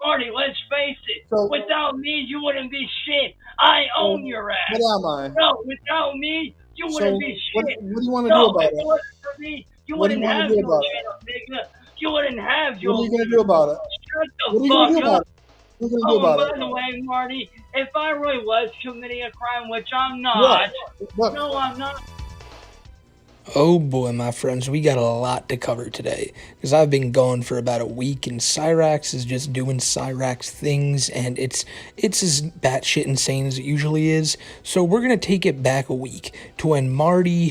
Marty, let's face it. So, Without me, you wouldn't be shit. I own your ass. What am I? No, without me, you wouldn't be shit. What do you want to do about if it? it wasn't for me, you What do you wouldn't want to have do your about it? channel, nigga. You wouldn't have your. What are you gonna do about it? Shut What are the you gonna do fuck about up. it? What are you gonna do about By it? the way, Marty, if I really was committing a crime, which I'm not, What? no, I'm not. Oh boy, my friends, we got a lot to cover today, because I've been gone for about a week, and Cyrax is just doing Cyrax things, and it's as batshit insane as it usually is. So we're gonna take it back a week to when Marty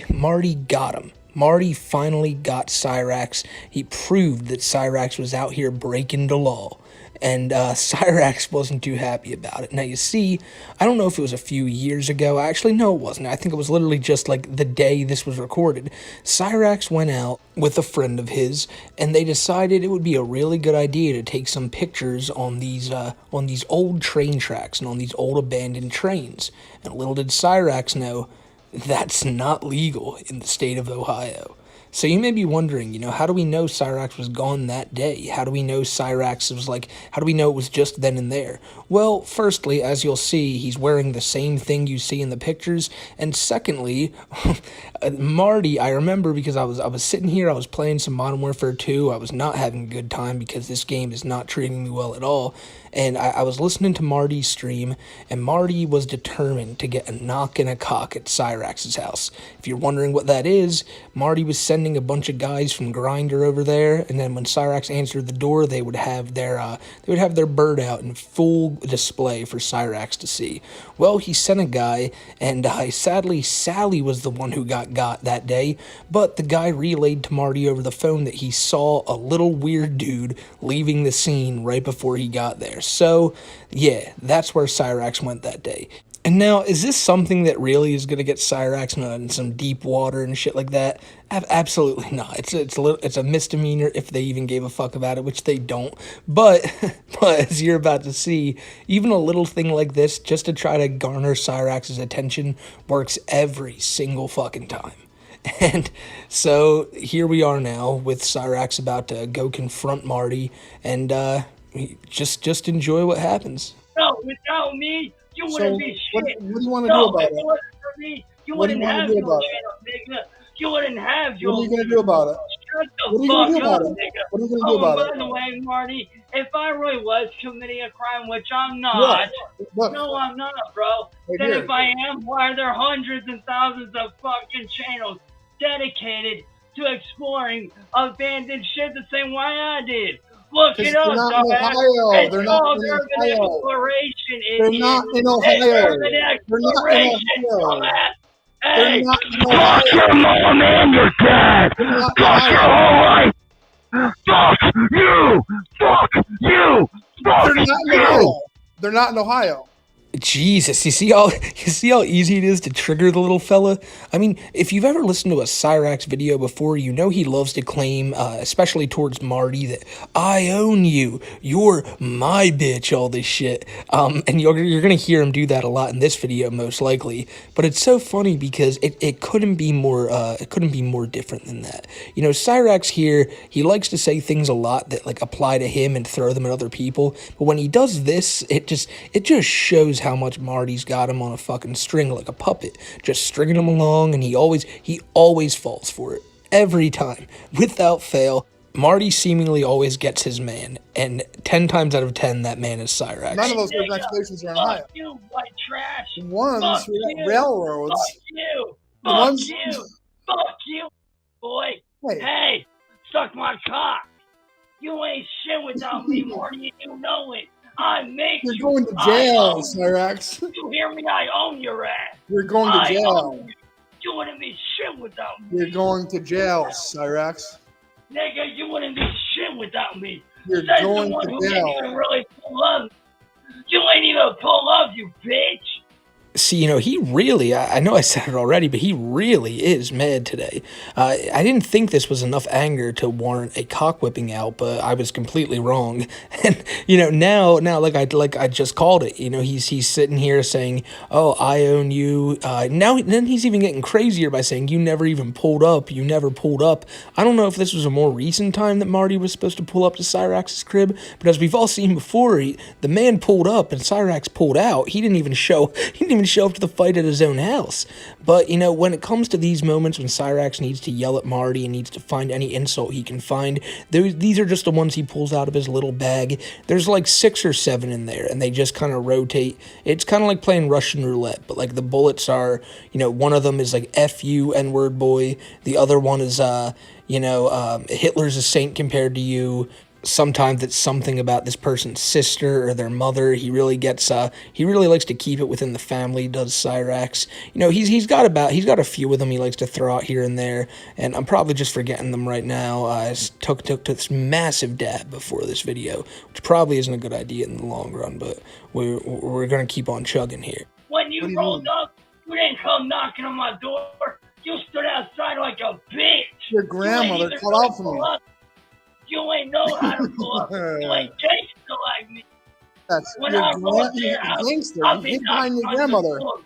got him. Marty finally got Cyrax. He proved that Cyrax was out here breaking the law. And Cyrax wasn't too happy about it. Now, you see, I don't know if it was a few years ago. Actually, no, it wasn't. I think it was literally just like the day this was recorded. Cyrax went out with a friend of his, and they decided it would be a really good idea to take some pictures on these old train tracks and on these old abandoned trains. And little did Cyrax know, that's not legal in the state of Ohio. So you may be wondering, how do we know Cyrax was gone that day? How do we know Cyrax was how do we know it was just then and there? Well, firstly, as you'll see, he's wearing the same thing you see in the pictures. And secondly, Marty, I remember because I was sitting here, I was playing some Modern Warfare 2. I was not having a good time because this game is not treating me well at all. And I was listening to Marty's stream, and Marty was determined to get a knock and a cock at Cyrax's house. If you're wondering what that is, Marty was sending a bunch of guys from Grindr over there, and then when Cyrax answered the door, they would have their bird out in full display for Cyrax to see. Well, he sent a guy, and sadly, Sally was the one who got that day, but the guy relayed to Marty over the phone that he saw a little weird dude leaving the scene right before he got there. So, yeah, that's where Cyrax went that day. And now, is this something that really is going to get Cyrax in some deep water and shit like that? Absolutely not. It's a misdemeanor if they even gave a fuck about it, which they don't. But as you're about to see, even a little thing like this, just to try to garner Cyrax's attention, works every single fucking time. And so here we are now with Cyrax about to go confront Marty, and just enjoy what happens. No, without me, you wouldn't be shit. What do you want to do about it? If it wasn't for me, you wouldn't have your channel, nigga. You wouldn't have your. What are you gonna do about it? Shut What are the you gonna do fuck about up, it? nigga. What are you gonna do about By it? the way, Marty, if I really was committing a crime, which I'm not, What? no, I'm not, bro. Then if I am, why are there hundreds and thousands of fucking channels dedicated to exploring abandoned shit the same way I did? Look it up, dumbass. They're not in Ohio. They're not in Ohio. They're not in Ohio. Hey, fuck your mom and your dad! Fuck your whole life! Fuck you! Fuck you! Fuck you! They're not in Ohio. Jesus, you see how easy it is to trigger the little fella? I mean, if you've ever listened to a Cyrax video before, you know he loves to claim, especially towards Marty, that I own you, you're my bitch, all this shit. And you're gonna hear him do that a lot in this video, most likely. But it's so funny because it couldn't be more different than that. Cyrax here, he likes to say things a lot that apply to him and throw them at other people. But when he does this, it just shows how much Marty's got him on a fucking string like a puppet, just stringing him along, and he always falls for it every time without fail. Marty seemingly always gets his man, and 10 times out of 10 that man is Cyrax. None of those explanations are in Ohio. Fuck you, white trash. One's railroads. Fuck you. Fuck you, boy. Wait. Hey, suck my cock. You ain't shit without me, Marty, and you know it. I make You're you. going to jail, Cyrax. You hear me? I own your ass. You're going to jail. You wouldn't be shit without me. You're going to jail, Cyrax. Nigga, you wouldn't be shit without me. You're Says going the one to who jail. ain't even really pull up. You ain't even pull up, you bitch. See, he really, I know I said it already, but he really is mad today. I didn't think this was enough anger to warrant a cock whipping out, but I was completely wrong. And, now, like I just called it, he's sitting here saying, oh, I own you. Then he's even getting crazier by saying, you never even pulled up. You never pulled up. I don't know if this was a more recent time that Marty was supposed to pull up to Cyrax's crib, but as we've all seen before, the man pulled up and Cyrax pulled out. He didn't even show up to the fight at his own house. But, when it comes to these moments when Cyrax needs to yell at Marty and needs to find any insult he can find, these are just the ones he pulls out of his little bag. There's like 6 or 7 in there, and they just kind of rotate. It's kind of like playing Russian roulette, but like the bullets are, one of them is like F you, N-word boy. The other one is, Hitler's a saint compared to you. Sometimes it's something about this person's sister or their mother. He really likes to keep it within the family, does Cyrax. He's got a few of them he likes to throw out here and there, and I'm probably just forgetting them right now. I took this massive dab before this video, which probably isn't a good idea in the long run, but we're gonna keep on chugging here. When you rolled up, you didn't come knocking on my door. You stood outside like a bitch. Your grandmother cut off from me. You ain't know how to pull up. You ain't gangster like me. That's when your I roll up you're your house, gangster. I'll You be hid behind your knocking on grandmother. door.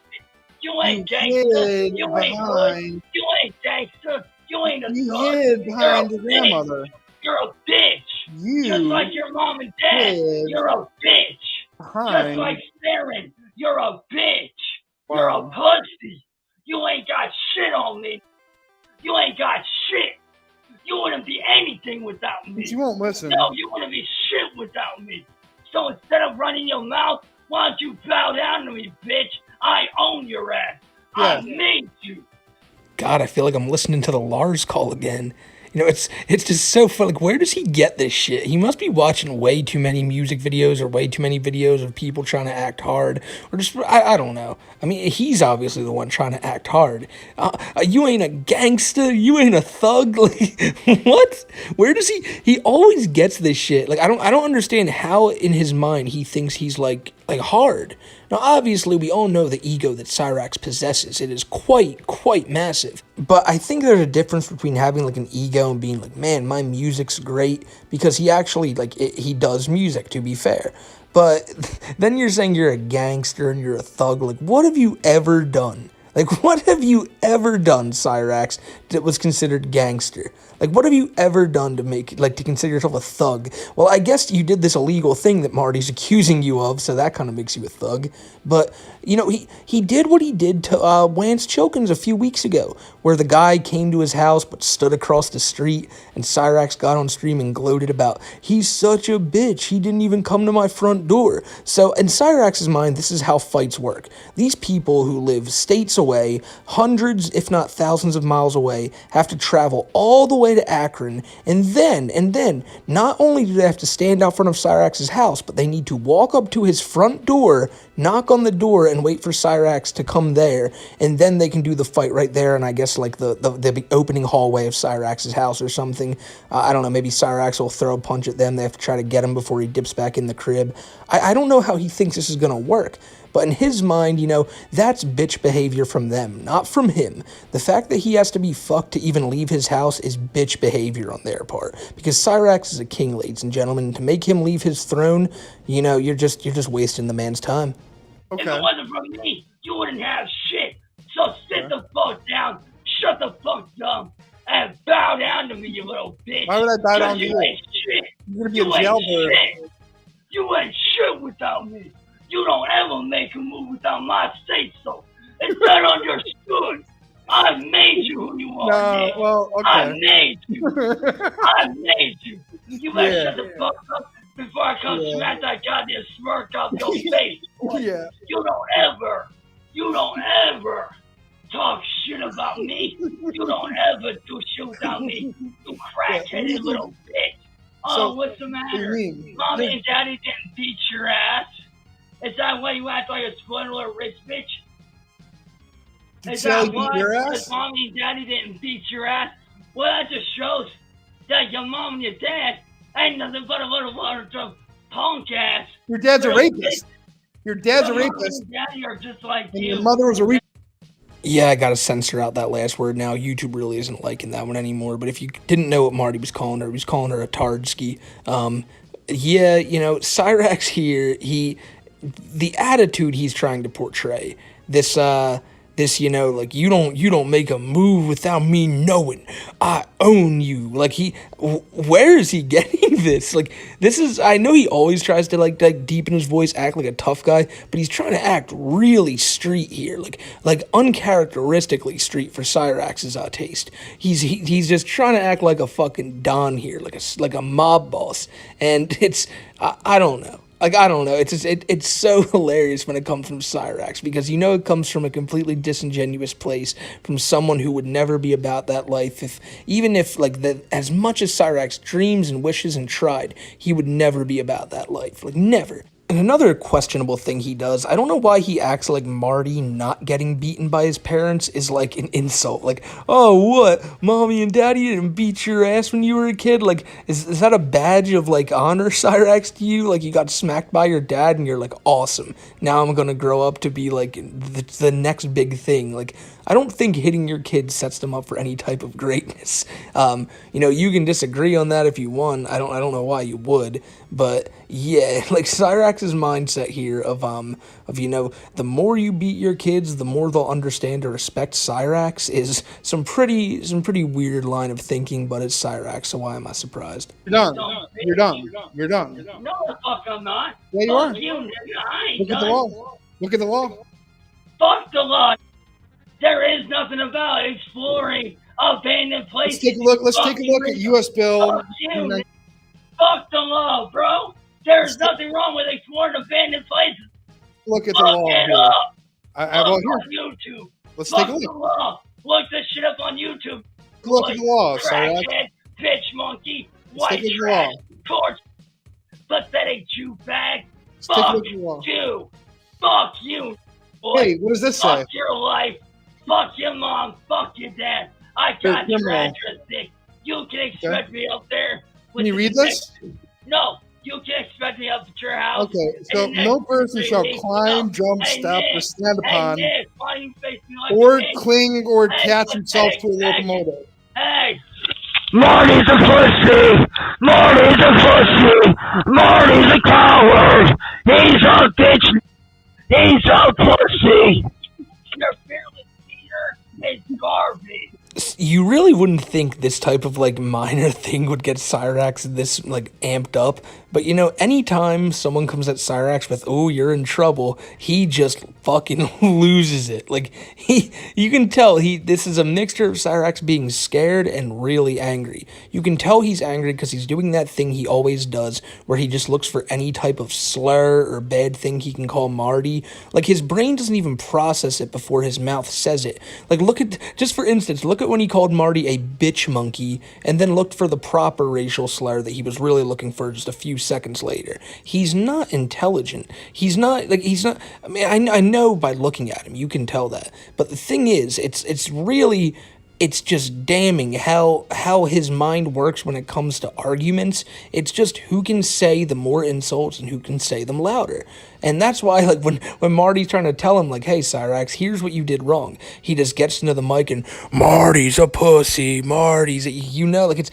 You ain't You gangster. hid You ain't behind. good. You ain't gangster. You ain't a You thug. hid behind You're your a bitch. grandmother. You're a bitch. You Just like your mom and dad. hid You're a bitch. Just behind. like Sharon. You're a bitch. Wow. You're a pussy. You ain't got shit on me. You ain't got shit. You wouldn't be anything without me. But you won't listen. No, you wouldn't be shit without me. So instead of running your mouth, why don't you bow down to me, bitch? I own your ass. Yeah. I made you. God, I feel like I'm listening to the Lars call again. It's just so fun. Like, where does he get this shit? He must be watching way too many music videos or way too many videos of people trying to act hard. Or just, I don't know. I mean, he's obviously the one trying to act hard. You ain't a gangster. You ain't a thug. Like, what? Where does he always gets this shit. Like, I don't understand how in his mind he thinks he's like hard. Now, obviously, we all know the ego that Cyrax possesses. It is quite massive. But I think there's a difference between having, like, an ego and being like, man, my music's great, because he actually, he does music, to be fair. But then you're saying you're a gangster and you're a thug. Like, what have you ever done? Like, what have you ever done, Cyrax, that was considered gangster? Like, what have you ever done to consider yourself a thug? Well, I guess you did this illegal thing that Marty's accusing you of, so that kind of makes you a thug. But, he did what he did to Wance Chilkins a few weeks ago, where the guy came to his house but stood across the street, and Cyrax got on stream and gloated about, he's such a bitch, he didn't even come to my front door. So, in Cyrax's mind, this is how fights work. These people who live states away, hundreds, if not thousands of miles away, have to travel all the way to Akron, and then, not only do they have to stand out front of Cyrax's house, but they need to walk up to his front door, knock on the door, and wait for Cyrax to come there, and then they can do the fight right there, and I guess, like, the opening hallway of Cyrax's house or something. I don't know, maybe Cyrax will throw a punch at them, they have to try to get him before he dips back in the crib. I don't know how he thinks this is gonna work. But in his mind, that's bitch behavior from them, not from him. The fact that he has to be fucked to even leave his house is bitch behavior on their part. Because Cyrax is a king, ladies and gentlemen. To make him leave his throne, you're just wasting the man's time. Okay. If it wasn't for me, you wouldn't have shit. So sit the fuck down, shut the fuck up, and bow down to me, you little bitch. Why would I bow down to you? Ain't shit. You're going to be a jailbird. You ain't shit without me. You don't ever make a move without my say-so. It's not understood. I made you who you are. No, well, okay. I made you. I made you. You better shut the fuck up before I come smack that goddamn smirk off your face. Yeah. You don't ever talk shit about me. You don't ever do shit without me. You crack-headed little bitch. Oh, what's the matter? Mommy and Daddy didn't beat your ass. Is that why you act like a spoiler rich bitch? Is that why? Because Mommy and Daddy didn't beat your ass? Well, that just shows that your mom and your dad ain't nothing but a little punk ass. Your dad's a rapist. Your dad's a Your rapist. daddy are just like And you. your mother was a rapist. Yeah, I gotta censor out that last word now. YouTube really isn't liking that one anymore. But if you didn't know what Marty was calling her, he was calling her a Tardski. Yeah, you know, Cyrax here, the attitude he's trying to portray, this, you know, like you don't make a move without me knowing. I own you. Like where is he getting this? Like this is, I know he always tries to like deepen his voice, act like a tough guy, but he's trying to act really street here, like uncharacteristically street for Cyrax's taste. He's just trying to act like a fucking don here, like a mob boss, and it's I don't know. Like, I don't know. It's just, it's so hilarious when it comes from Cyrax, because you know it comes from a completely disingenuous place, from someone who would never be about that life. Even if like as much as Cyrax dreams and wishes and tried, he would never be about that life. Like, never. And another questionable thing he does, I don't know why he acts like Marty not getting beaten by his parents is like an insult. Like, oh, what? Mommy and Daddy didn't beat your ass when you were a kid? Like, is that a badge of, like, honor, Cyrax, to you? Like, you got smacked by your dad and you're like, awesome. Now I'm gonna grow up to be, like, the next big thing. Like, I don't think hitting your kid sets them up for any type of greatness. You know, you can disagree on that if you want. I don't know why you would, but yeah, like Cyrax's mindset here of you know, the more you beat your kids, the more they'll understand to respect Cyrax is some pretty weird line of thinking, but it's Cyrax, so why am I surprised? You're done. You're done. You're done. No, the fuck I'm not. Yeah, you Fuck are. you, nigga. I ain't Look at the done. law. Look at the law. Fuck the law. There is nothing about exploring abandoned places. Let's take a look. Let's take a look at U.S. Bill. Fuck you. Fuck the law, bro. There's nothing wrong with exploring abandoned places. Look at the law It here. up. I will On here. YouTube. Let's Fuck take a the look. law. Look this shit up on YouTube. Look at the law, Cyrax. Crackhead, bitch monkey, Let's white take a look at the trash, law. torch, pathetic Jew bag. Let's take a Fuck look at the law. you. Fuck you, boy. Hey, what does this say? Fuck your life. Fuck your mom. Fuck your dad. I got your address, dick. You can expect me up there. Can you read this? No. You can expect me up at your house. Okay, so no person shall climb, jump, step, or stand upon, or cling or attach himself to a locomotive. Hey! Marty's a pussy! Marty's a pussy! Marty's a coward! He's a bitch! He's a pussy! Your fearless leader is garbage! You really wouldn't think this type of like minor thing would get Cyrax this like amped up, but you know, anytime someone comes at Cyrax with "oh, you're in trouble," he just fucking loses it. Like you can tell this is a mixture of Cyrax being scared and really angry. You can tell he's angry because he's doing that thing he always does, where he just looks for any type of slur or bad thing he can call Marty. Like his brain doesn't even process it before his mouth says it. Like just for instance, look at when he called Marty a bitch monkey and then looked for the proper racial slur that he was really looking for just a few seconds later. He's not intelligent. He's not, I mean, I know by looking at him, you can tell that. But the thing is, it's just damning how his mind works when it comes to arguments. It's just who can say the more insults and who can say them louder. And that's why, like, when Marty's trying to tell him, like, hey, Cyrax, here's what you did wrong, he just gets into the mic and, Marty's a pussy, you know, like,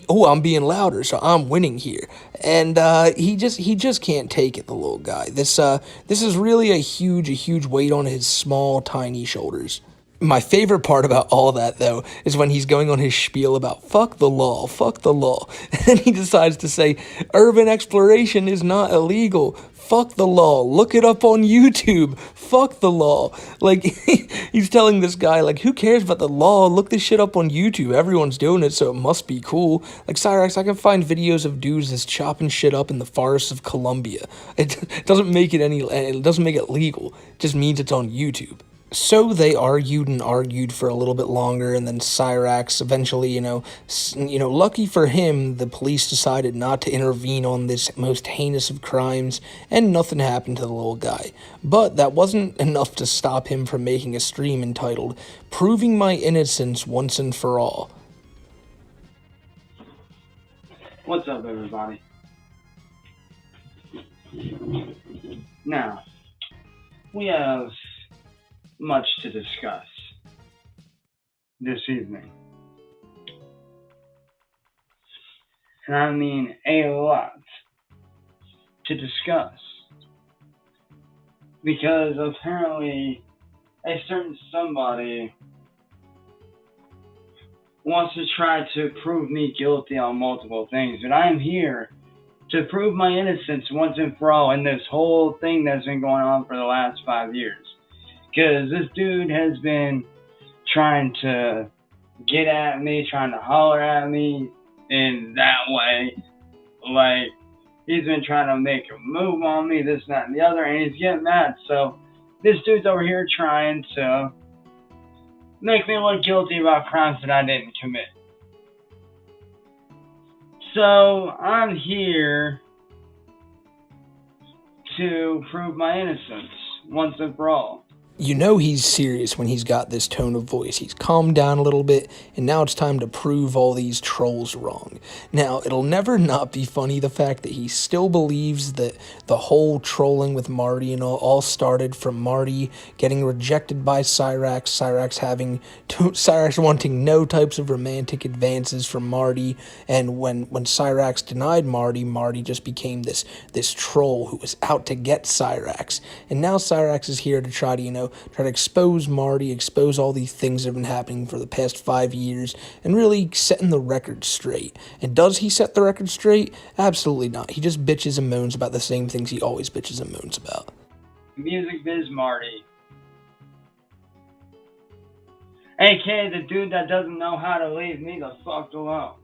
I'm being louder, so I'm winning here. And he just can't take it, the little guy. This is really a huge weight on his small, tiny shoulders. My favorite part about all that, though, is when he's going on his spiel about fuck the law, and then he decides to say, urban exploration is not illegal, fuck the law, look it up on YouTube, fuck the law. Like, he's telling this guy, like, who cares about the law, look this shit up on YouTube, everyone's doing it, so it must be cool. Like, Cyrax, I can find videos of dudes that's chopping shit up in the forests of Colombia. It doesn't make it legal, it just means it's on YouTube. So they argued for a little bit longer, and then Cyrax eventually, lucky for him, the police decided not to intervene on this most heinous of crimes, and nothing happened to the little guy. But that wasn't enough to stop him from making a stream entitled, Proving My Innocence Once and For All. What's up, everybody? Now, we have much to discuss this evening. And I mean a lot to discuss. Because apparently a certain somebody wants to try to prove me guilty on multiple things. But I am here to prove my innocence once and for all in this whole thing that's been going on for the last 5 years. Because this dude has been trying to get at me, trying to holler at me in that way. Like, he's been trying to make a move on me, this, that, and the other, and he's getting mad. So this dude's over here trying to make me look guilty about crimes that I didn't commit. So I'm here to prove my innocence once and for all. You know he's serious when he's got this tone of voice. He's calmed down a little bit, and now it's time to prove all these trolls wrong. Now, it'll never not be funny, the fact that he still believes that the whole trolling with Marty and all started from Marty getting rejected by Cyrax, Cyrax wanting no types of romantic advances from Marty, and when Cyrax denied Marty, Marty just became this troll who was out to get Cyrax. And now Cyrax is here to try to expose Marty, expose all these things that have been happening for the past 5 years, and really setting the record straight. And does he set the record straight? Absolutely not. He just bitches and moans about the same things he always bitches and moans about. Music Biz Marty. AKA the dude that doesn't know how to leave me the fuck alone.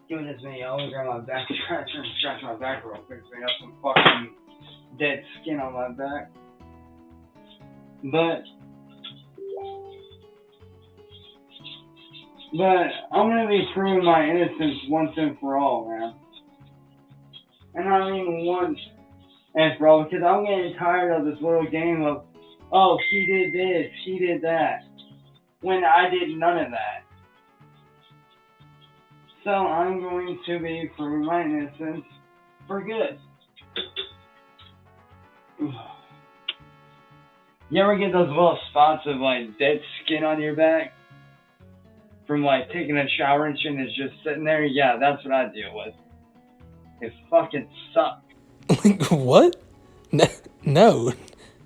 Give this to me, I always grab my back scratcher and scratch my back real quick so I have some fucking dead skin on my back. But I'm gonna be proving my innocence once and for all, man. And I mean once and for all, because I'm getting tired of this little game of, oh, he did this, he did that, when I did none of that. So I'm going to be proving my innocence for good. You ever get those little spots of like dead skin on your back from like taking a shower and shit and it's just sitting there? Yeah, that's what I deal with. It fucking sucks. Like, what? No,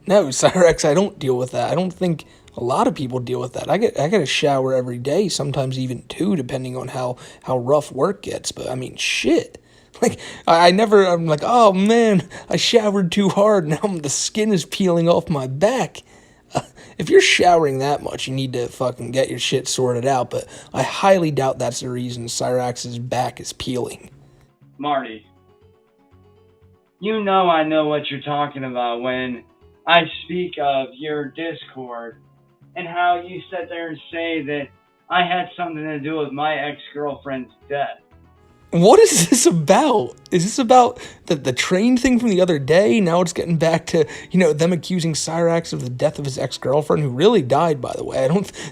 Cyrax, I don't deal with that. I don't think a lot of people deal with that. I get a shower every day, sometimes even 2, depending on how rough work gets. But I mean, shit. Like, I'm like, oh man, I showered too hard, now the skin is peeling off my back. If you're showering that much, you need to fucking get your shit sorted out, but I highly doubt that's the reason Cyrax's back is peeling. Marty, you know I know what you're talking about when I speak of your Discord and how you sit there and say that I had something to do with my ex-girlfriend's death. What is this about? Is this about the train thing from the other day? Now it's getting back to, them accusing Cyrax of the death of his ex-girlfriend, who really died, by the way.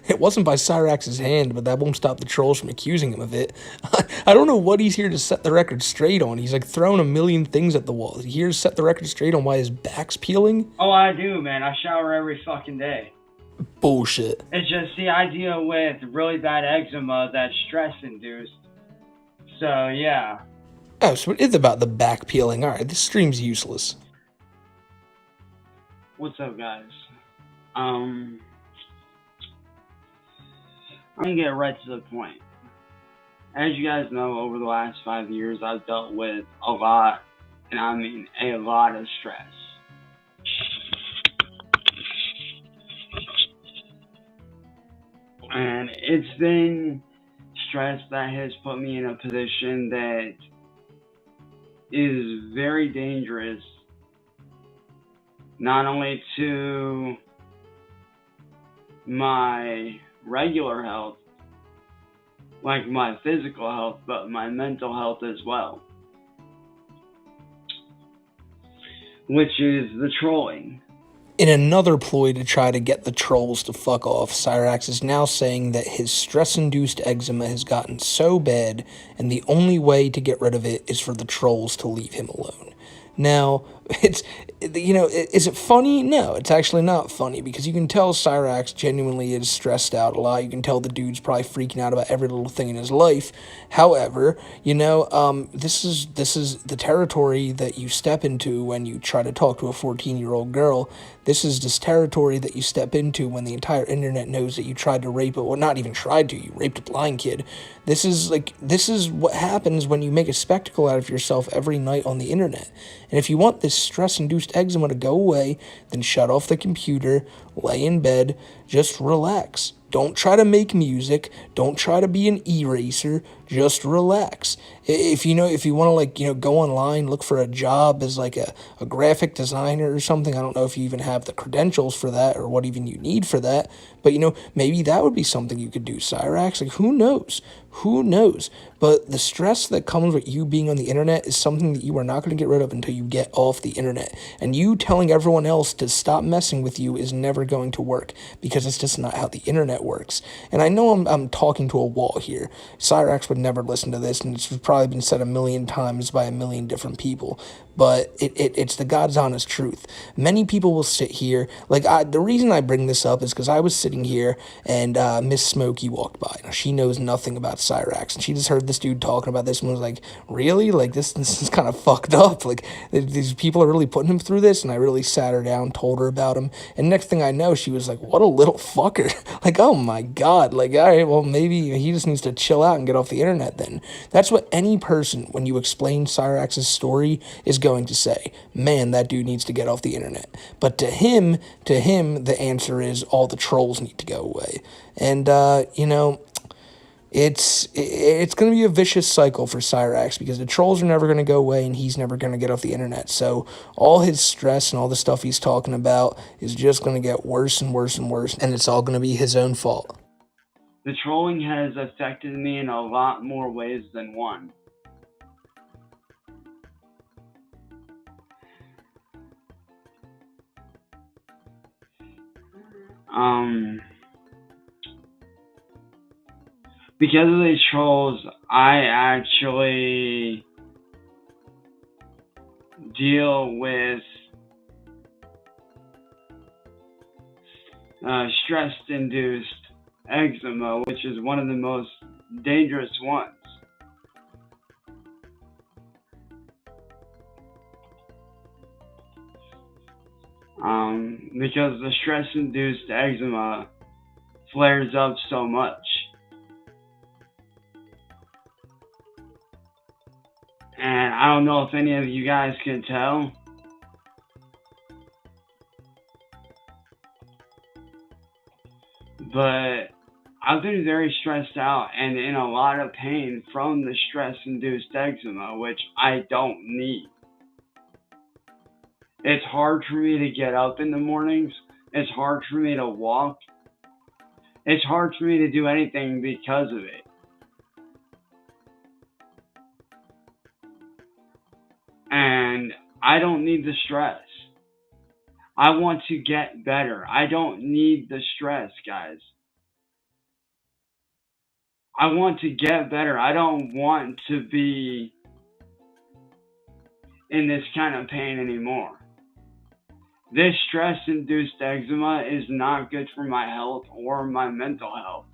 It wasn't by Cyrax's hand, but that won't stop the trolls from accusing him of it. I don't know what he's here to set the record straight on. He's like throwing a million things at the wall. Is he here to set the record straight on why his back's peeling? Oh, I do, man. I shower every fucking day. Bullshit. It's just the idea with really bad eczema that's stress-induced. So, yeah. Oh, so it's about the back peeling. Alright, this stream's useless. What's up, guys? I'm gonna get right to the point. As you guys know, over the last 5 years, I've dealt with a lot, and I mean a lot of stress. And it's been stress that has put me in a position that is very dangerous, not only to my regular health, like my physical health, but my mental health as well, which is the trolling. In another ploy to try to get the trolls to fuck off, Cyrax is now saying that his stress-induced eczema has gotten so bad, and the only way to get rid of it is for the trolls to leave him alone. Now, it's, is it funny? No, it's actually not funny, because you can tell Cyrax genuinely is stressed out a lot. You can tell the dude's probably freaking out about every little thing in his life. However, this is the territory that you step into when you try to talk to a 14-year-old girl. This is this territory that you step into when the entire internet knows that you tried to rape not even tried to, you raped a blind kid. This is what happens when you make a spectacle out of yourself every night on the internet. And if you want this stress-induced eczema to go away, then shut off the computer, lay in bed, just relax. Don't try to make music. Don't try to be an eraser. Just relax. If you want to go online, look for a job as like a graphic designer or something. I don't know if you even have the credentials for that or what even you need for that. But maybe that would be something you could do, Cyrax. Like, who knows? Who knows? But the stress that comes with you being on the internet is something that you are not going to get rid of until you get off the internet. And you telling everyone else to stop messing with you is never going to work, because it's just not how the internet works. And I know I'm talking to a wall here. Cyrax would never listen to this, and it's probably been said a million times by a million different people. But it's the God's honest truth. Many people will sit here, the reason I bring this up is because I was sitting here and Miss Smokey walked by. Now, she knows nothing about Cyrax, and she just heard this dude talking about this and was like, really? Like, this is kind of fucked up. Like, these people are really putting him through this. And I really sat her down, told her about him. And next thing I know, she was like, what a little fucker. Like, oh my God. Like, all right, well, maybe he just needs to chill out and get off the internet then. That's what any person, when you explain Cyrax's story, is going to say. Man, that dude needs to get off the internet. But to him, the answer is all the trolls need to go away. And, it's going to be a vicious cycle for Cyrax, because the trolls are never going to go away and he's never going to get off the internet. So all his stress and all the stuff he's talking about is just going to get worse and worse and worse, and it's all going to be his own fault. The trolling has affected me in a lot more ways than one. Because of these trolls, I actually deal with stress-induced eczema, which is one of the most dangerous ones. Because the stress-induced eczema flares up so much. And I don't know if any of you guys can tell, but I've been very stressed out and in a lot of pain from the stress-induced eczema, which I don't need. It's hard for me to get up in the mornings. It's hard for me to walk. It's hard for me to do anything because of it. And I don't need the stress. I want to get better. I don't need the stress, guys. I want to get better. I don't want to be in this kind of pain anymore. This stress-induced eczema is not good for my health or my mental health.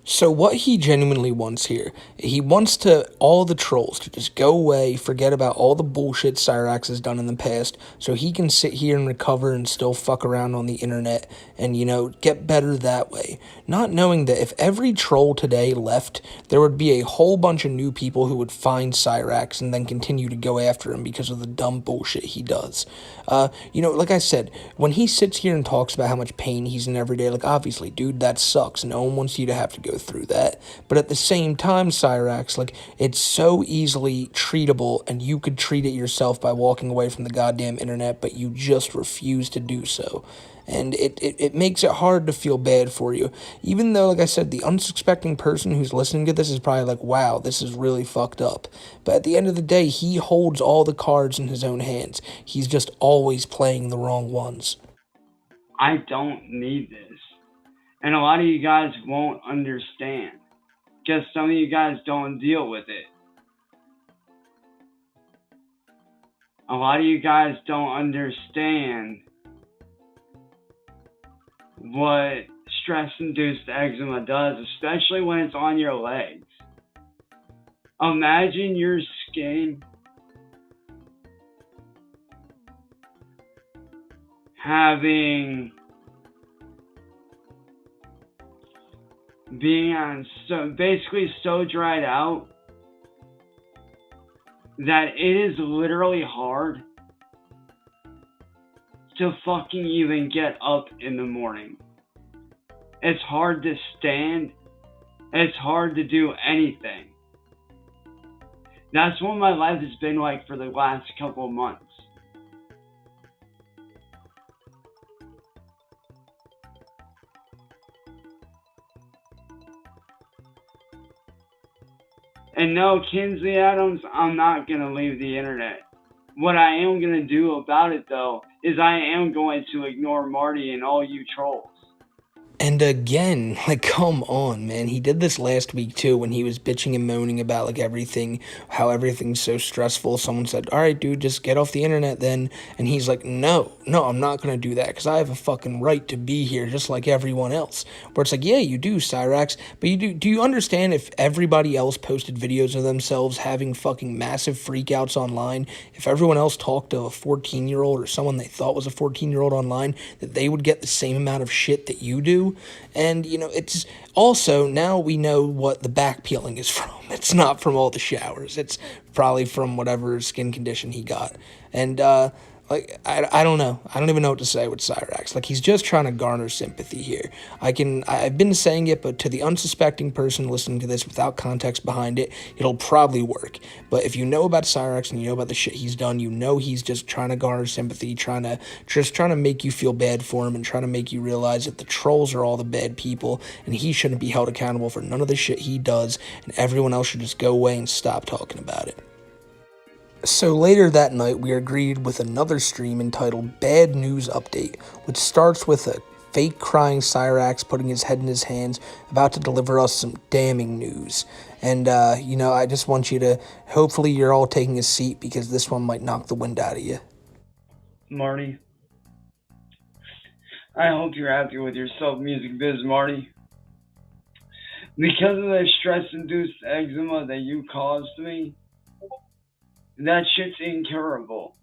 So what he genuinely wants here, he wants all the trolls to just go away, forget about all the bullshit Cyrax has done in the past, so he can sit here and recover and still fuck around on the internet and, get better that way. Not knowing that if every troll today left, there would be a whole bunch of new people who would find Cyrax and then continue to go after him because of the dumb bullshit he does. Like I said, when he sits here and talks about how much pain he's in every day, obviously, dude, that sucks. No one wants you to have to go through that. But at the same time, Cyrax, it's so easily treatable, and you could treat it yourself by walking away from the goddamn internet, but you just refuse to do so. And it makes it hard to feel bad for you. Even though, like I said, the unsuspecting person who's listening to this is probably like, wow, this is really fucked up. But at the end of the day, he holds all the cards in his own hands. He's just always playing the wrong ones. I don't need this. And a lot of you guys won't understand, because some of you guys don't deal with it. a lot of you guys don't understand what stress-induced eczema does, especially when it's on your legs. Imagine your skin being so dried out that it is literally hard to fucking even get up in the morning. It's hard to stand. It's hard to do anything. That's what my life has been like for the last couple of months. And no, Kinsley Adams, I'm not going to leave the internet. What I am going to do about it, though, is I am going to ignore Marty and all you trolls. And again, like, come on, man. He did this last week, too, when he was bitching and moaning about, like, everything, how everything's so stressful. Someone said, all right, dude, just get off the internet then. And he's like, no, I'm not going to do that because I have a fucking right to be here just like everyone else. Where it's like, yeah, you do, Cyrax, but do you understand if everybody else posted videos of themselves having fucking massive freakouts online, if everyone else talked to a 14-year-old or someone they thought was a 14-year-old online, that they would get the same amount of shit that you do? And, you know, it's also, now we know what the back peeling is from. It's not from all the showers. It's probably from whatever skin condition he got. And, I don't know. I don't even know what to say with Cyrax. Like, he's just trying to garner sympathy here. I've been saying it, but to the unsuspecting person listening to this without context behind it, it'll probably work. But if you know about Cyrax and you know about the shit he's done, you know he's just trying to garner sympathy, trying to make you feel bad for him and trying to make you realize that the trolls are all the bad people and he shouldn't be held accountable for none of the shit he does, and everyone else should just go away and stop talking about it. So later that night, we are greeted with another stream entitled Bad News Update, which starts with a fake crying Cyrax putting his head in his hands, about to deliver us some damning news. And, I just want you to, hopefully you're all taking a seat because this one might knock the wind out of you. Marty, I hope you're happy with yourself, music biz, Marty. Because of the stress-induced eczema that you caused me, that shit's incurable.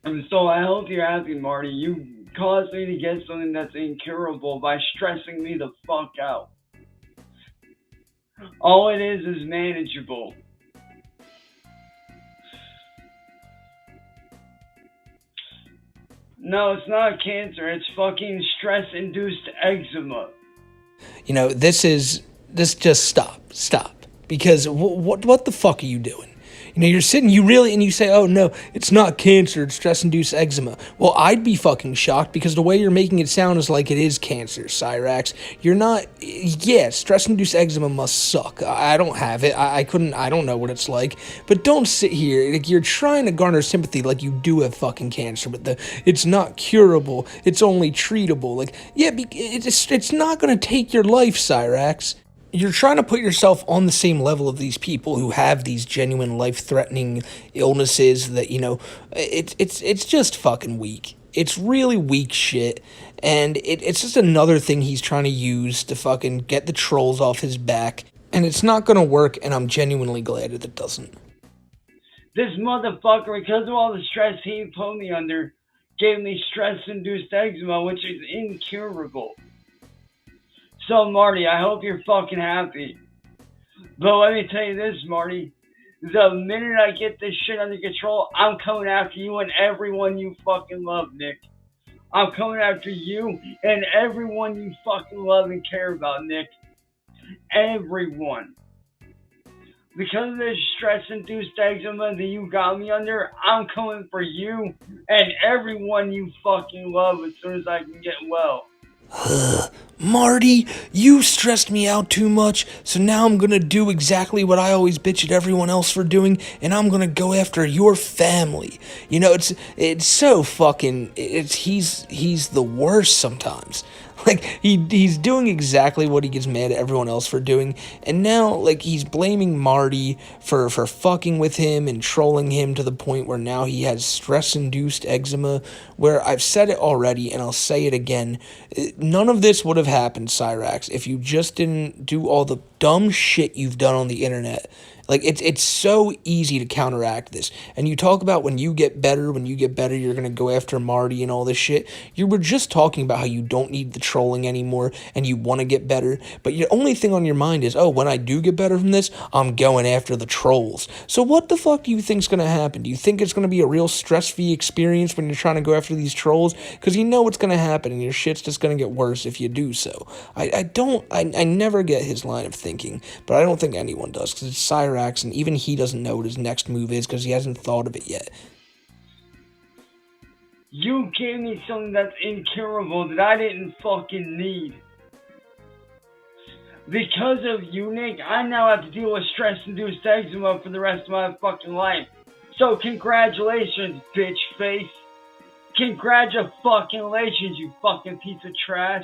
And so I hope you're happy, Marty. You caused me to get something that's incurable by stressing me the fuck out. All it is manageable. No, it's not cancer. It's fucking stress-induced eczema. This just stop. Because what the fuck are you doing? You're sitting, and you say, oh no, it's not cancer, it's stress-induced eczema. Well, I'd be fucking shocked because the way you're making it sound is like it is cancer, Cyrax. You're not, stress-induced eczema must suck. I don't have it, I don't know what it's like. But don't sit here, like you're trying to garner sympathy like you do have fucking cancer, but it's not curable, it's only treatable. Like, yeah, it's not gonna take your life, Cyrax. You're trying to put yourself on the same level of these people who have these genuine life-threatening illnesses that, it's just fucking weak. It's really weak shit, and it's just another thing he's trying to use to fucking get the trolls off his back, and it's not gonna work, and I'm genuinely glad that it doesn't. This motherfucker, because of all the stress he put me under, gave me stress-induced eczema, which is incurable. So, Marty, I hope you're fucking happy. But let me tell you this, Marty. The minute I get this shit under control, I'm coming after you and everyone you fucking love, Nick. I'm coming after you and everyone you fucking love and care about, Nick. Everyone. Because of this stress-induced eczema that you got me under, I'm coming for you and everyone you fucking love as soon as I can get well. Marty, you stressed me out too much, so now I'm gonna do exactly what I always bitch at everyone else for doing, and I'm gonna go after your family. You know, it's so fucking, he's the worst sometimes. Like, he's doing exactly what he gets mad at everyone else for doing, and now, like, he's blaming Marty for fucking with him and trolling him to the point where now he has stress-induced eczema, where I've said it already, and I'll say it again, none of this would have happened, Cyrax, if you just didn't do all the dumb shit you've done on the internet. Like, it's so easy to counteract this. And you talk about when you get better, you're going to go after Marty and all this shit. You were just talking about how you don't need the trolling anymore and you want to get better. But the only thing on your mind is, oh, when I do get better from this, I'm going after the trolls. So what the fuck do you think's going to happen? Do you think it's going to be a real stress-free experience when you're trying to go after these trolls? Because you know what's going to happen and your shit's just going to get worse if you do so. I never get his line of thinking, but I don't think anyone does, because it's Cyrax, and even he doesn't know what his next move is because he hasn't thought of it yet. You gave me something that's incurable that I didn't fucking need. Because of you, Nick, I now have to deal with stress-induced eczema for the rest of my fucking life. So congratulations, bitch face. Congratulations, you fucking piece of trash.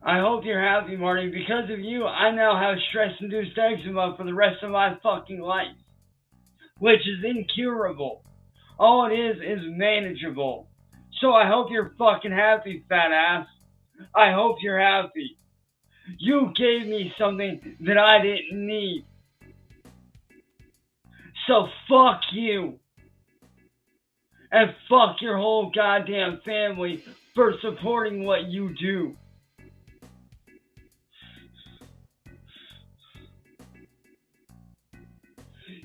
I hope you're happy, Marty. Because of you, I now have stress-induced eczema for the rest of my fucking life. Which is incurable. All it is manageable. So I hope you're fucking happy, fat ass. I hope you're happy. You gave me something that I didn't need. So fuck you. And fuck your whole goddamn family for supporting what you do.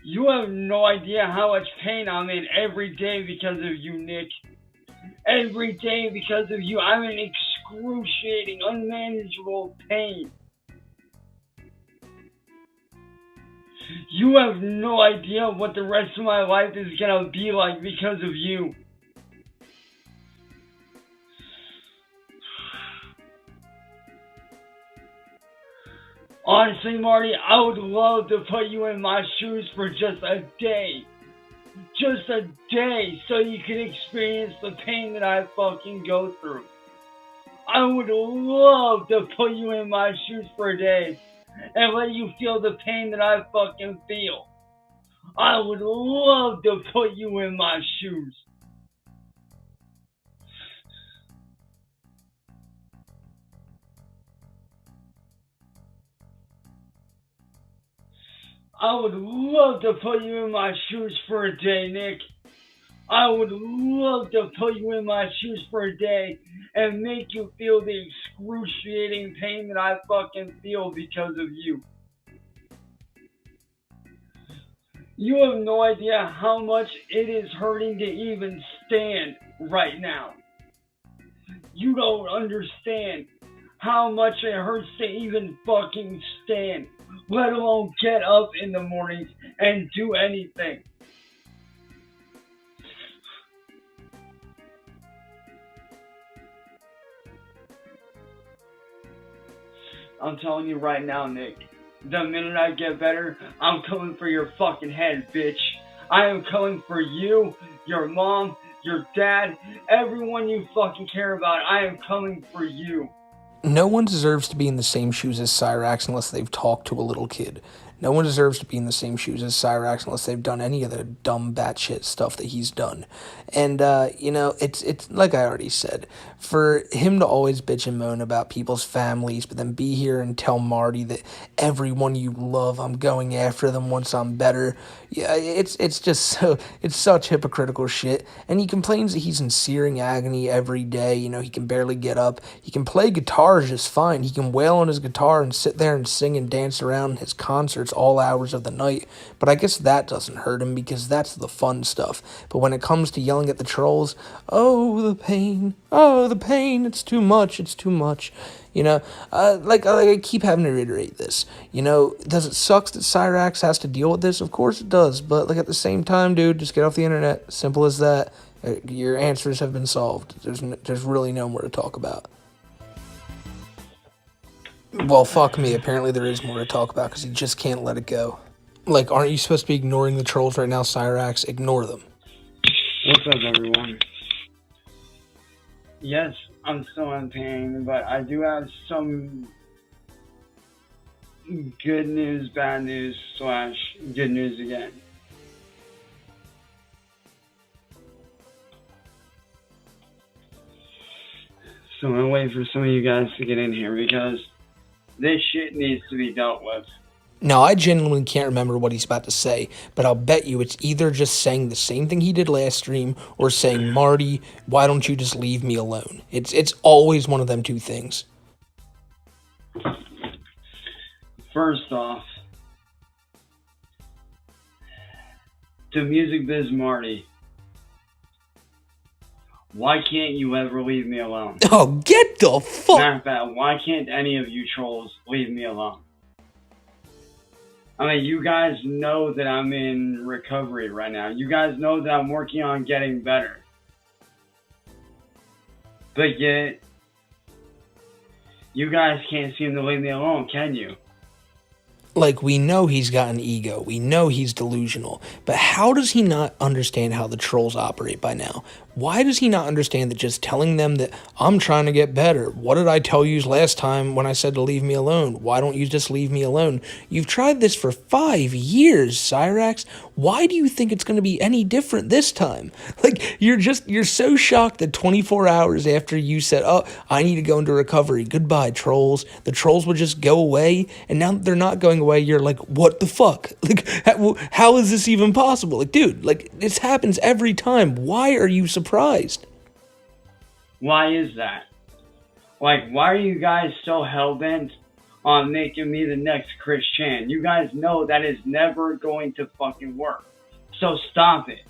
You have no idea how much pain I'm in every day because of you, Nick. Every day because of you, I'm in excruciating, unmanageable pain. You have no idea what the rest of my life is gonna be like because of you. Honestly, Marty, I would love to put you in my shoes for just a day. Just a day, so you can experience the pain that I fucking go through. I would love to put you in my shoes for a day and let you feel the pain that I fucking feel. I would love to put you in my shoes. I would love to put you in my shoes for a day, Nick. I would love to put you in my shoes for a day and make you feel the excruciating pain that I fucking feel because of you. You have no idea how much it is hurting to even stand right now. You don't understand how much it hurts to even fucking stand, let alone get up in the mornings and do anything. I'm telling you right now, Nick, the minute I get better, I'm coming for your fucking head, bitch. I am coming for you, your mom, your dad, everyone you fucking care about. I am coming for you. No one deserves to be in the same shoes as Cyrax unless they've talked to a little kid. No one deserves to be in the same shoes as Cyrax unless they've done any of the dumb batshit stuff that he's done. And, it's like I already said, for him to always bitch and moan about people's families, but then be here and tell Marty that everyone you love, I'm going after them once I'm better. Yeah, it's such hypocritical shit. And he complains that he's in searing agony every day. He can barely get up. He can play guitar just fine. He can wail on his guitar and sit there and sing and dance around in his concerts all hours of the night, but I guess that doesn't hurt him because that's the fun stuff. But when it comes to yelling at the trolls, oh the pain, it's too much, I keep having to reiterate this. Does it suck that Cyrax has to deal with this? Of course it does, but at the same time, dude, just get off the internet. Simple as that. Your answers have been solved. There's really no more to talk about. Well, fuck me. Apparently there is more to talk about because he just can't let it go. Like, aren't you supposed to be ignoring the trolls right now, Cyrax? Ignore them. What's up, everyone? Yes, I'm still in pain, but I do have some good news, bad news, / good news again. So I'm gonna wait for some of you guys to get in here because this shit needs to be dealt with. Now, I genuinely can't remember what he's about to say, but I'll bet you it's either just saying the same thing he did last stream or saying, Marty, why don't you just leave me alone? It's always one of them two things. First off, to Music Biz Marty, why can't you ever leave me alone? Oh, get the fuck! Matter of fact, why can't any of you trolls leave me alone? I mean, you guys know that I'm in recovery right now. You guys know that I'm working on getting better. But yet, you guys can't seem to leave me alone, can you? Like, we know he's got an ego. We know he's delusional. But how does he not understand how the trolls operate by now? Why does he not understand that just telling them that I'm trying to get better? What did I tell you last time when I said to leave me alone? Why don't you just leave me alone? You've tried this for 5 years, Cyrax. Why do you think it's going to be any different this time? Like, you're so shocked that 24 hours after you said, oh, I need to go into recovery. Goodbye, trolls. The trolls would just go away. And now that they're not going away, you're like, what the fuck? Like, how is this even possible? Like, dude, like, this happens every time. Why are you surprised? Why is that? Like, why are you guys so hell-bent on making me the next Chris Chan? You guys know that is never going to fucking work. So stop it.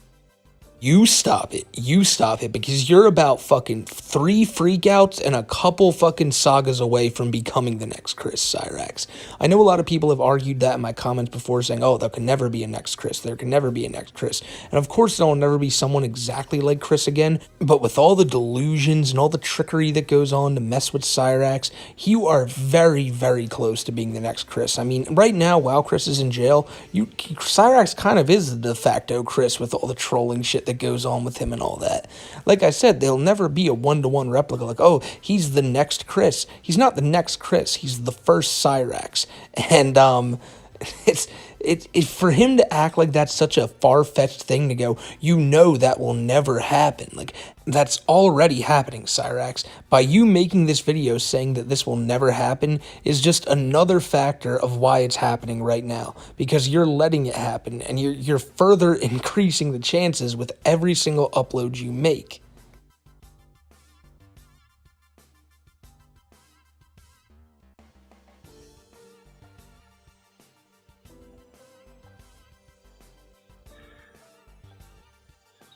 You stop it. You stop it, because you're about fucking 3 freakouts and a couple fucking sagas away from becoming the next Chris, Cyrax. I know a lot of people have argued that in my comments before, saying, oh, there can never be a next Chris. There can never be a next Chris. And of course, there will never be someone exactly like Chris again. But with all the delusions and all the trickery that goes on to mess with Cyrax, you are very, very close to being the next Chris. I mean, right now, while Chris is in jail, Cyrax kind of is the de facto Chris with all the trolling shit that goes on with him and all that. Like I said, there'll never be a one-to-one replica like, oh, he's the next Chris. He's not the next Chris. He's the first Cyrax. And it's for him to act like that's such a far-fetched thing to go, you know that will never happen. Like, that's already happening, Cyrax. By you making this video saying that this will never happen is just another factor of why it's happening right now. Because you're letting it happen, and you're further increasing the chances with every single upload you make.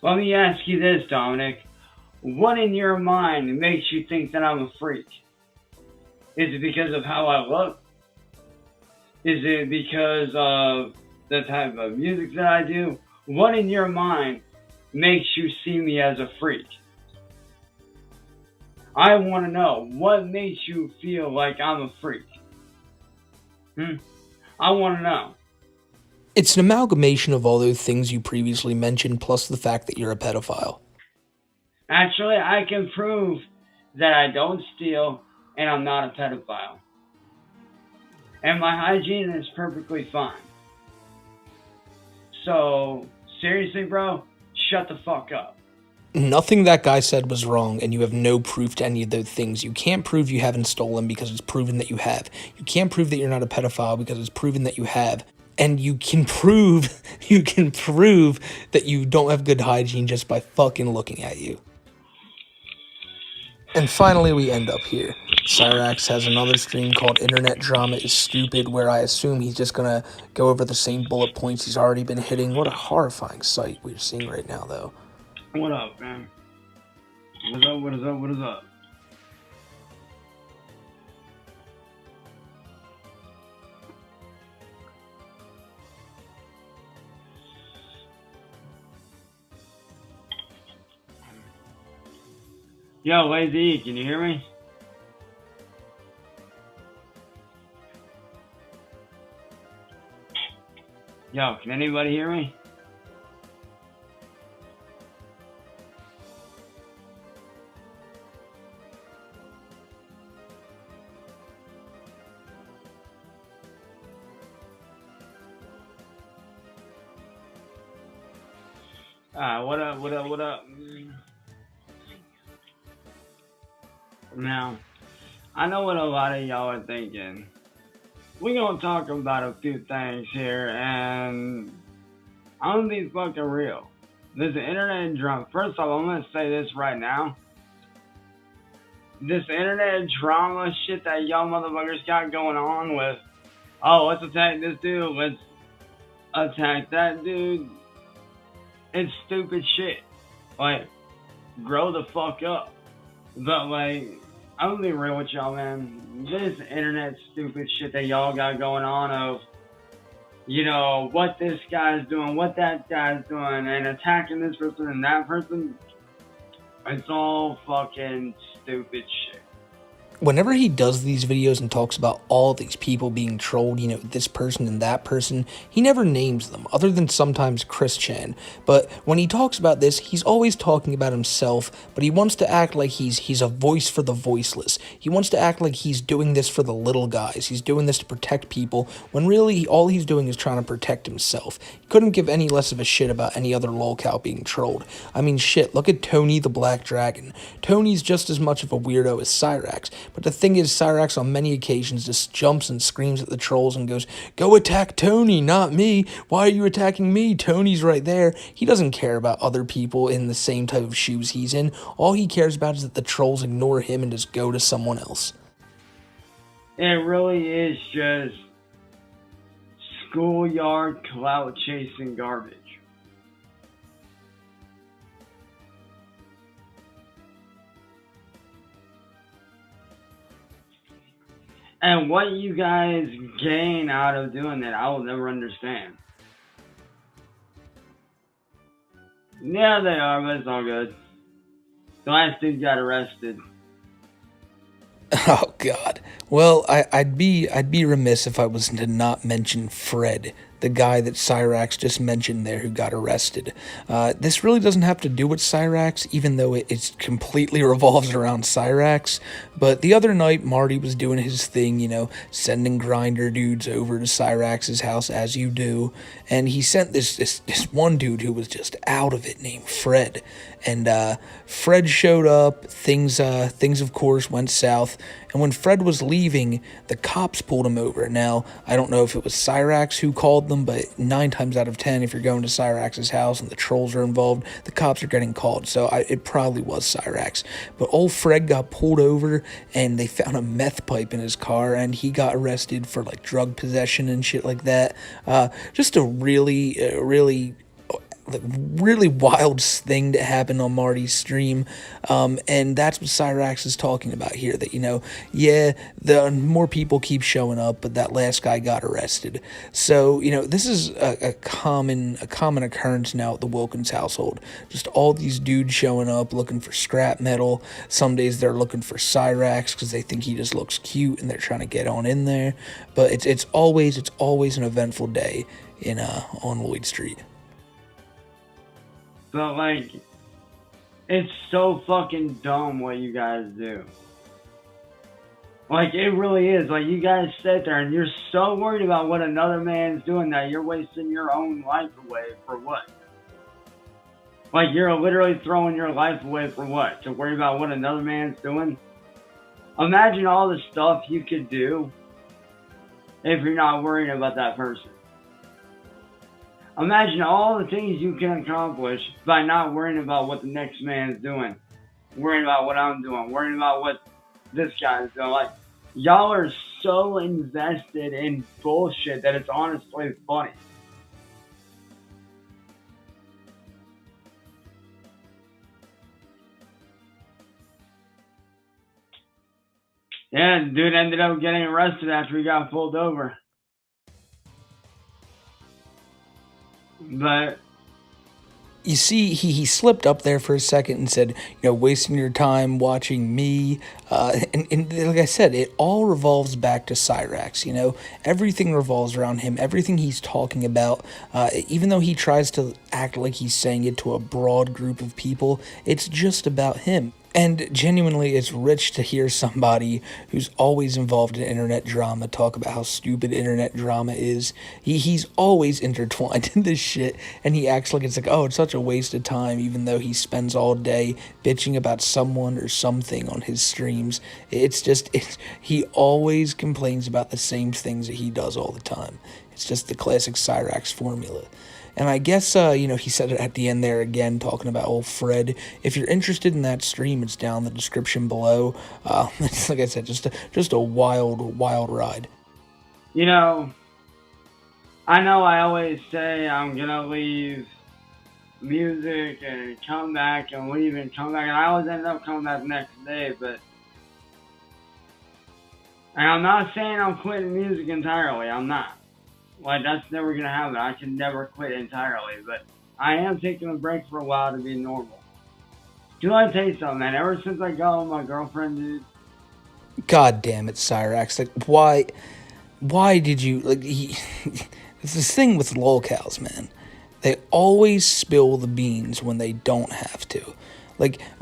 Let me ask you this, Dominic. What in your mind makes you think that I'm a freak? Is it because of how I look? Is it because of the type of music that I do? What in your mind makes you see me as a freak? I want to know, what makes you feel like I'm a freak? I want to know. It's an amalgamation of all those things you previously mentioned, plus the fact that you're a pedophile. Actually, I can prove that I don't steal and I'm not a pedophile. And my hygiene is perfectly fine. So, seriously, bro, shut the fuck up. Nothing that guy said was wrong, and you have no proof to any of those things. You can't prove you haven't stolen because it's proven that you have. You can't prove that you're not a pedophile because it's proven that you have. And you can prove that you don't have good hygiene just by fucking looking at you. And finally, we end up here. Cyrax has another stream called Internet Drama is Stupid, where I assume he's just gonna go over the same bullet points he's already been hitting. What a horrifying sight we're seeing right now, though. What up, man? What is up, what is up, what is up? Yo, Lazy, can you hear me? Yo, can anybody hear me? What up? Now, I know what a lot of y'all are thinking. We're gonna talk about a few things here, and I'm gonna be fucking real. This internet drama. First off, I'm gonna say this right now. This internet drama shit that y'all motherfuckers got going on with, oh, let's attack this dude, let's attack that dude. It's stupid shit. Like, grow the fuck up. But, like, I'm gonna be real with y'all, man. This internet stupid shit that y'all got going on of, you know, what this guy's doing, what that guy's doing, and attacking this person and that person, it's all fucking stupid shit. Whenever he does these videos and talks about all these people being trolled, you know, this person and that person, he never names them, other than sometimes Chris Chan. But when he talks about this, he's always talking about himself, but he wants to act like he's a voice for the voiceless. He wants to act like he's doing this for the little guys. He's doing this to protect people, when really all he's doing is trying to protect himself. He couldn't give any less of a shit about any other lolcow being trolled. I mean, shit, look at Tony the Black Dragon. Tony's just as much of a weirdo as Cyrax. But the thing is, Cyrax on many occasions just jumps and screams at the trolls and goes, "Go attack Tony, not me. Why are you attacking me? Tony's right there." He doesn't care about other people in the same type of shoes he's in. All he cares about is that the trolls ignore him and just go to someone else. It really is just schoolyard clout chasing garbage. And what you guys gain out of doing that, I will never understand. Yeah, they are, but it's all good. The last dude got arrested. Oh God. Well, I'd be remiss if I was to not mention Fred, the guy that Cyrax just mentioned there who got arrested. This really doesn't have to do with Cyrax, even though it completely revolves around Cyrax. But the other night, Marty was doing his thing, you know, sending grinder dudes over to Cyrax's house as you do, and he sent this one dude who was just out of it named Fred. And Fred showed up. Things of course went south. And when Fred was leaving, the cops pulled him over. Now, I don't know if it was Cyrax who called them, but 9 times out of 10, if you're going to Cyrax's house and the trolls are involved, the cops are getting called. So it probably was Cyrax. But old Fred got pulled over, and they found a meth pipe in his car, and he got arrested for like drug possession and shit like that. Just a really wild thing that happened on Marty's stream, and that's what Cyrax is talking about here, that, you know, yeah, the more people keep showing up, but that last guy got arrested. So, you know, this is a common occurrence now at the Wilkins household. Just all these dudes showing up looking for scrap metal. Some days they're looking for Cyrax because they think he just looks cute and they're trying to get on in there. But it's always an eventful day in on Lloyd Street. But, like, it's so fucking dumb what you guys do. Like, it really is. Like, you guys sit there and you're so worried about what another man's doing that you're wasting your own life away for what? Like, you're literally throwing your life away for what? To worry about what another man's doing? Imagine all the stuff you could do if you're not worrying about that person. Imagine all the things you can accomplish by not worrying about what the next man is doing, worrying about what I'm doing, worrying about what this guy is doing. Like, y'all are so invested in bullshit that it's honestly funny. Yeah, the dude ended up getting arrested after he got pulled over. But You see, he slipped up there for a second and said, wasting your time watching me. And like I said, it all revolves back to Cyrax, Everything revolves around him. Everything he's talking about, even though he tries to act like he's saying it to a broad group of people, it's just about him. And genuinely, it's rich to hear somebody who's always involved in internet drama talk about how stupid internet drama is. He's always intertwined in this shit, and he acts like it's such a waste of time, even though he spends all day bitching about someone or something on his streams. He always complains about the same things that he does all the time. It's just the classic Cyrax formula. And I guess, he said it at the end there again, talking about old Fred. If you're interested in that stream, it's down in the description below. It's, like I said, just a wild, wild ride. I know I always say I'm going to leave music and come back and leave and come back. And I always end up coming back the next day, but... And I'm not saying I'm quitting music entirely. I'm not. That's never going to happen. I can never quit entirely, but I am taking a break for a while to be normal. Dude, I tell you something, man. Ever since I got with my girlfriend, dude. God damn it, Cyrax. Why did you, it's this thing with lolcows, man. They always spill the beans when they don't have to.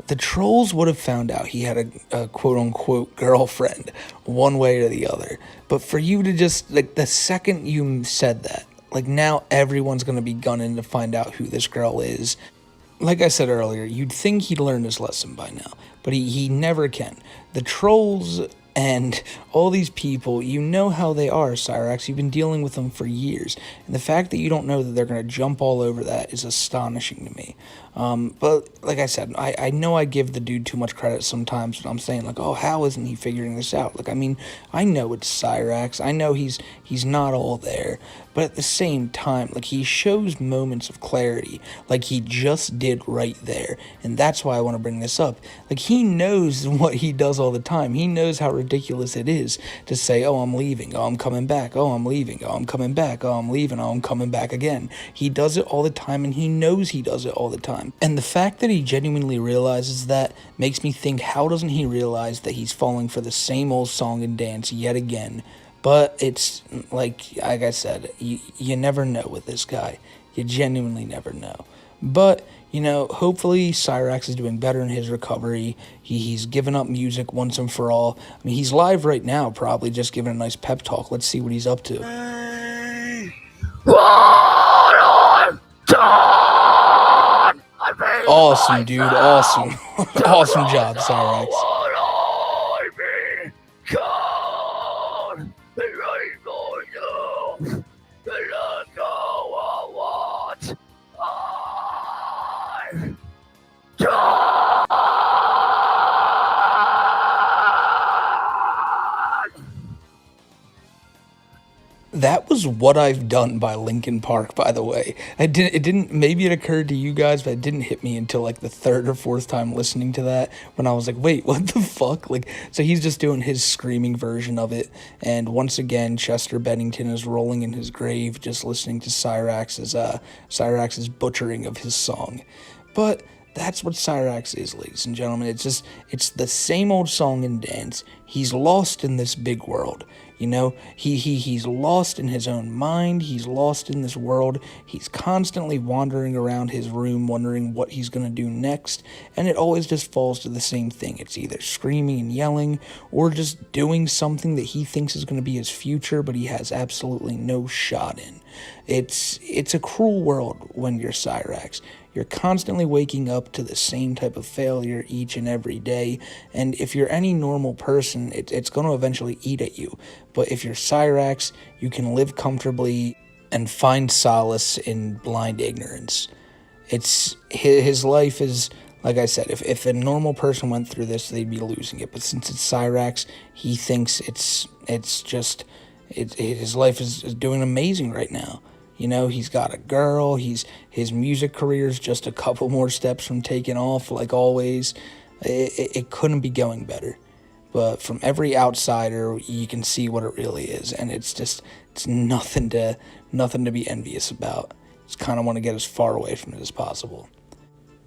The trolls would have found out he had a quote-unquote girlfriend one way or the other. But for you to just, the second you said that, now everyone's going to be gunning to find out who this girl is. Like I said earlier, you'd think he'd learn his lesson by now, but he never can. The trolls and all these people, you know how they are, Cyrax. You've been dealing with them for years. And the fact that you don't know that they're going to jump all over that is astonishing to me. But like I said, I know I give the dude too much credit sometimes when I'm saying, how isn't he figuring this out? I know it's Cyrax. I know he's not all there. But at the same time, he shows moments of clarity, like he just did right there. And that's why I want to bring this up. He knows what he does all the time. He knows how ridiculous it is to say, oh, I'm leaving, oh, I'm coming back, oh, I'm leaving, oh, I'm coming back, oh, I'm leaving, oh, I'm coming back again. He does it all the time, and he knows he does it all the time. And the fact that he genuinely realizes that makes me think, how doesn't he realize that he's falling for the same old song and dance yet again? But it's, like I said, you never know with this guy. You genuinely never know. But, hopefully Cyrax is doing better in his recovery. He's given up music once and for all. He's live right now, probably just giving a nice pep talk. Let's see what he's up to. Awesome, dude. Awesome. Awesome job, Cyrax. That was What I've Done by Linkin Park, by the way. Maybe it occurred to you guys, but it didn't hit me until the third or fourth time listening to that, when I was like, wait, what the fuck? So he's just doing his screaming version of it, and once again, Chester Bennington is rolling in his grave just listening to Cyrax's butchering of his song. But that's what Cyrax is, ladies and gentlemen. It's the same old song and dance. He's lost in this big world. He's lost in his own mind. He's lost in this world. He's constantly wandering around his room, wondering what he's going to do next. And it always just falls to the same thing. It's either screaming and yelling, or just doing something that he thinks is going to be his future, but he has absolutely no shot in. It's a cruel world when you're Cyrax. You're constantly waking up to the same type of failure each and every day, and if you're any normal person, it's going to eventually eat at you. But if you're Cyrax, you can live comfortably and find solace in blind ignorance. His life is, like I said, if a normal person went through this, they'd be losing it. But since it's Cyrax, he thinks his life is doing amazing right now. He's got a girl, his music career's just a couple more steps from taking off, like always. It couldn't be going better. But from every outsider, you can see what it really is, and it's nothing to be envious about. Just kind of want to get as far away from it as possible.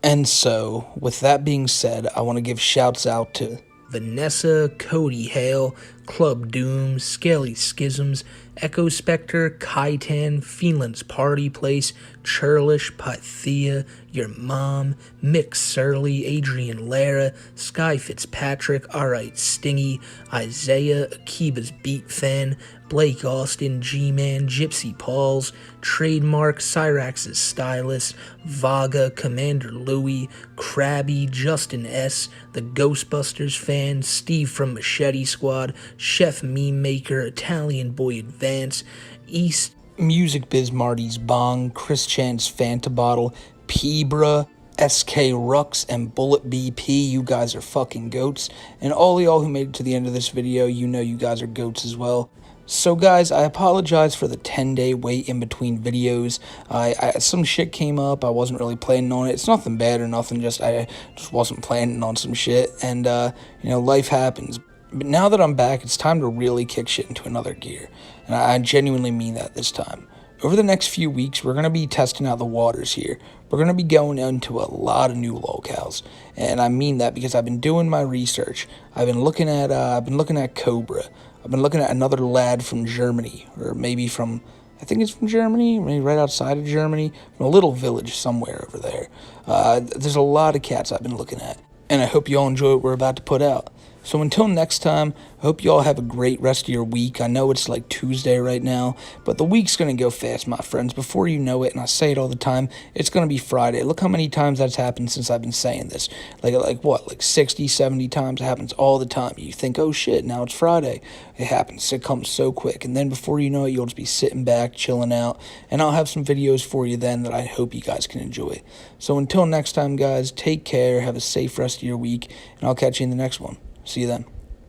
And so, with that being said, I want to give shouts out to Vanessa, Cody Hale, Club Doom, Scaly Schisms, Echo Spectre, Kaitan, Fiendland's Party Place, Churlish, Pythia, Your Mom, Mick Surly, Adrian Lara, Sky Fitzpatrick, Alright Stingy, Isaiah, Akiba's Beat Fan, Blake Austin, G-Man, Gypsy Pauls, Trademark, Cyrax's Stylist, Vaga, Commander Louie, Krabby, Justin S., The Ghostbusters Fan, Steve from Machete Squad, Chef Meme Maker, Italian Boy Advance, East, Music Biz Marty's Bong, Chris Chan's Fanta Bottle, Pebra, SK Rux, and Bullet BP. You guys are fucking goats. And all y'all who made it to the end of this video, you know you guys are goats as well. So guys, I apologize for the 10-day wait in between videos. Some shit came up. I wasn't really planning on it. It's nothing bad or nothing, I just wasn't planning on some shit. And, life happens. But now that I'm back, it's time to really kick shit into another gear. And I genuinely mean that this time. Over the next few weeks, we're going to be testing out the waters here. We're going to be going into a lot of new locales. And I mean that because I've been doing my research. I've been looking at Cobra. I've been looking at another lad from Germany, or maybe from, I think it's from Germany, maybe right outside of Germany, from a little village somewhere over there. There's a lot of cats I've been looking at, and I hope you all enjoy what we're about to put out. So until next time, I hope you all have a great rest of your week. I know it's like Tuesday right now, but the week's going to go fast, my friends. Before you know it, and I say it all the time, it's going to be Friday. Look how many times that's happened since I've been saying this. Like 60, 70 times. It happens all the time. You think, oh shit, now it's Friday. It happens. It comes so quick. And then before you know it, you'll just be sitting back, chilling out, and I'll have some videos for you then that I hope you guys can enjoy. So until next time, guys, take care, have a safe rest of your week, and I'll catch you in the next one. See you then.